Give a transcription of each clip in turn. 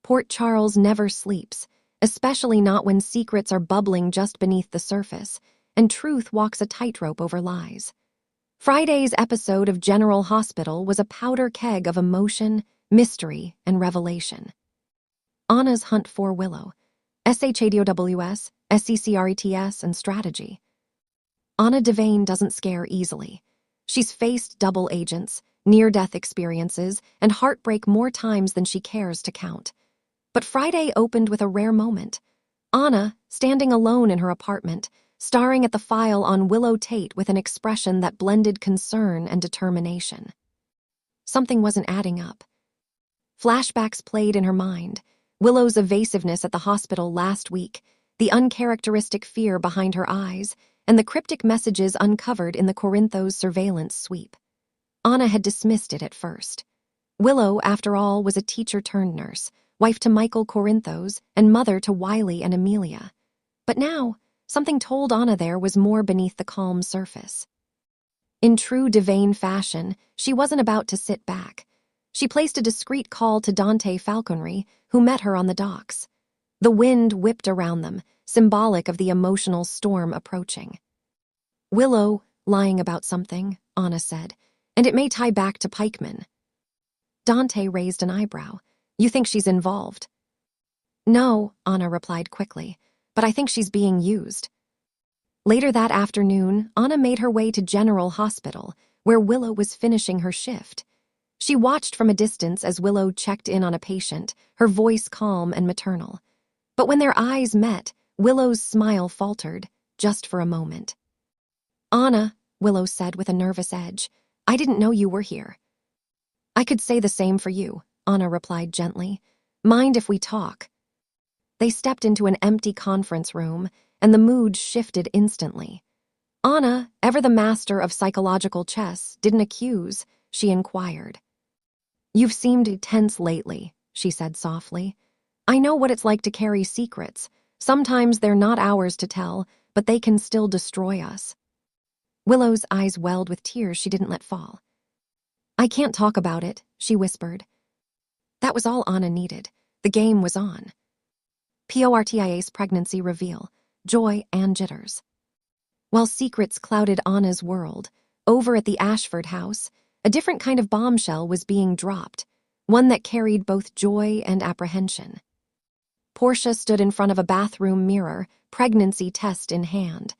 Port Charles never sleeps, especially not when secrets are bubbling just beneath the surface, and truth walks a tightrope over lies. Friday's episode of General Hospital was a powder keg of emotion, mystery, and revelation. Anna's hunt for Willow, SHADOWS, SECRETS, and strategy. Anna Devane doesn't scare easily. She's faced double agents, near-death experiences, and heartbreak more times than she cares to count. But Friday opened with a rare moment. Anna, standing alone in her apartment, staring at the file on Willow Tate with an expression that blended concern and determination. Something wasn't adding up. Flashbacks played in her mind. Willow's evasiveness at the hospital last week, the uncharacteristic fear behind her eyes, and the cryptic messages uncovered in the Corinthos surveillance sweep. Anna had dismissed it at first. Willow, after all, was a teacher-turned-nurse, wife to Michael Corinthos and mother to Wiley and Amelia. But now, something told Anna there was more beneath the calm surface. In true Devane fashion, she wasn't about to sit back. She placed a discreet call to Dante Falconry, who met her on the docks. The wind whipped around them, symbolic of the emotional storm approaching. "Willow, lying about something," Anna said, "and it may tie back to Pikeman." Dante raised an eyebrow. "You think she's involved?" "No," Anna replied quickly, "but I think she's being used." Later that afternoon, Anna made her way to General Hospital, where Willow was finishing her shift. She watched from a distance as Willow checked in on a patient, her voice calm and maternal. But when their eyes met, Willow's smile faltered, just for a moment. "Anna," Willow said with a nervous edge, "I didn't know you were here." "I could say the same for you," Anna replied gently. "Mind if we talk?" They stepped into an empty conference room, and the mood shifted instantly. Anna, ever the master of psychological chess, didn't accuse, she inquired. "You've seemed tense lately," she said softly. "I know what it's like to carry secrets. Sometimes they're not ours to tell, but they can still destroy us." Willow's eyes welled with tears she didn't let fall. "I can't talk about it," she whispered. That was all Anna needed. The game was on. PORTIA's pregnancy reveal, joy and jitters. While secrets clouded Anna's world, over at the Ashford house, a different kind of bombshell was being dropped, one that carried both joy and apprehension. Portia stood in front of a bathroom mirror, pregnancy test in hand.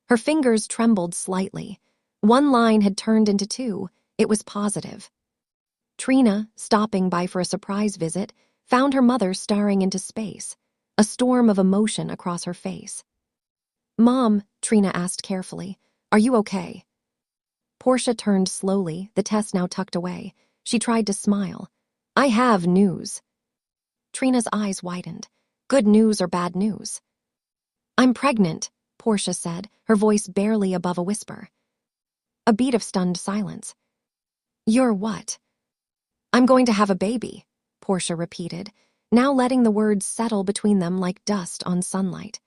Her fingers trembled slightly. One line had turned into two. It was positive. Trina, stopping by for a surprise visit, found her mother staring into space, a storm of emotion across her face. "Mom," Trina asked carefully, "are you okay?" Portia turned slowly, the test now tucked away. She tried to smile. "I have news." Trina's eyes widened. Good news or bad news? "I'm pregnant," Portia said, her voice barely above a whisper. A beat of stunned silence. "You're what?" "I'm going to have a baby," Portia repeated, now letting the words settle between them like dust on sunlight.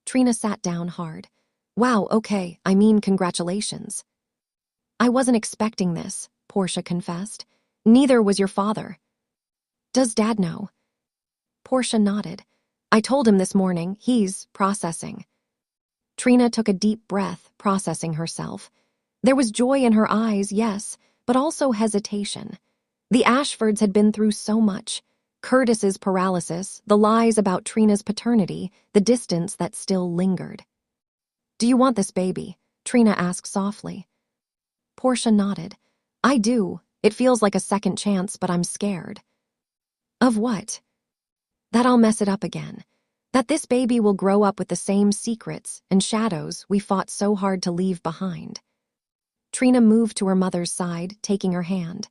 Trina sat down hard. "Wow, okay, I mean congratulations." "I wasn't expecting this," Portia confessed. "Neither was your father." "Does Dad know?" Portia nodded. "I told him this morning. He's processing." Trina took a deep breath, processing herself. There was joy in her eyes, yes, but also hesitation. The Ashfords had been through so much. Curtis's paralysis, the lies about Trina's paternity, the distance that still lingered. "Do you want this baby?" Trina asked softly. Portia nodded. "I do. It feels like a second chance, but I'm scared." "Of what?" "That I'll mess it up again. That this baby will grow up with the same secrets and shadows we fought so hard to leave behind." Trina moved to her mother's side, taking her hand.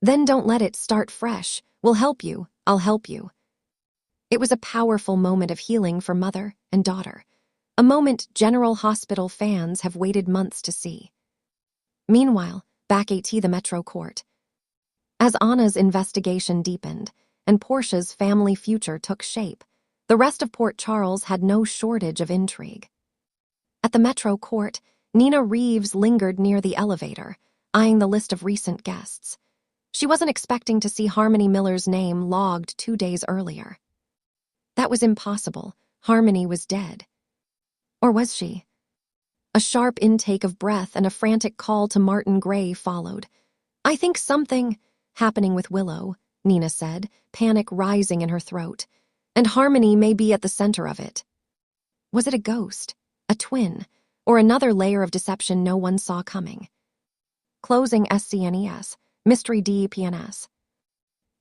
"Then don't let it start fresh. We'll help you. I'll help you." It was a powerful moment of healing for mother and daughter. A moment General Hospital fans have waited months to see. Meanwhile, back at the Metro Court. As Anna's investigation deepened and Portia's family future took shape, the rest of Port Charles had no shortage of intrigue. At the Metro Court, Nina Reeves lingered near the elevator, eyeing the list of recent guests. She wasn't expecting to see Harmony Miller's name logged 2 days earlier. That was impossible. Harmony was dead. Or was she? A sharp intake of breath and a frantic call to Martin Gray followed. "I think something happening with Willow," Nina said, panic rising in her throat. "And Harmony may be at the center of it." Was it a ghost, a twin, or another layer of deception no one saw coming? Closing SCNES, Mystery DEPNS.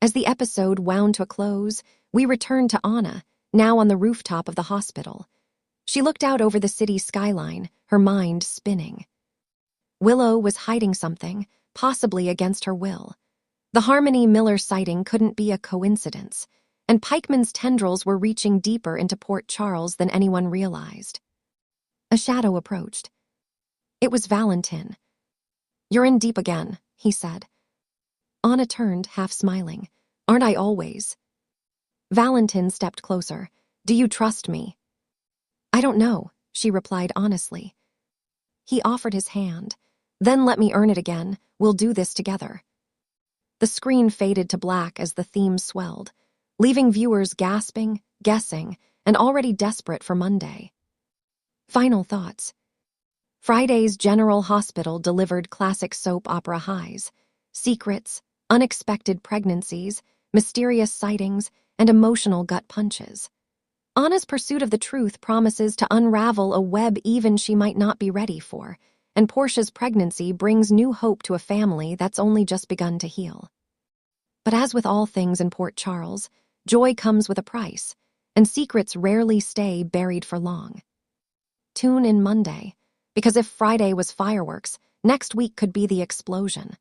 As the episode wound to a close, we returned to Anna, now on the rooftop of the hospital. She looked out over the city skyline, her mind spinning. Willow was hiding something, possibly against her will. The Harmony Miller sighting couldn't be a coincidence, and Pikeman's tendrils were reaching deeper into Port Charles than anyone realized. A shadow approached. It was Valentin. "You're in deep again," he said. Anna turned, half smiling. "Aren't I always?" Valentin stepped closer. "Do you trust me?" "I don't know," she replied honestly. He offered his hand. "Then let me earn it again. We'll do this together." The screen faded to black as the theme swelled, leaving viewers gasping, guessing, and already desperate for Monday. Final thoughts. Friday's General Hospital delivered classic soap opera highs: secrets, unexpected pregnancies, mysterious sightings, and emotional gut punches. Anna's pursuit of the truth promises to unravel a web even she might not be ready for, and Portia's pregnancy brings new hope to a family that's only just begun to heal. But as with all things in Port Charles, joy comes with a price, and secrets rarely stay buried for long. Tune in Monday, because if Friday was fireworks, next week could be the explosion.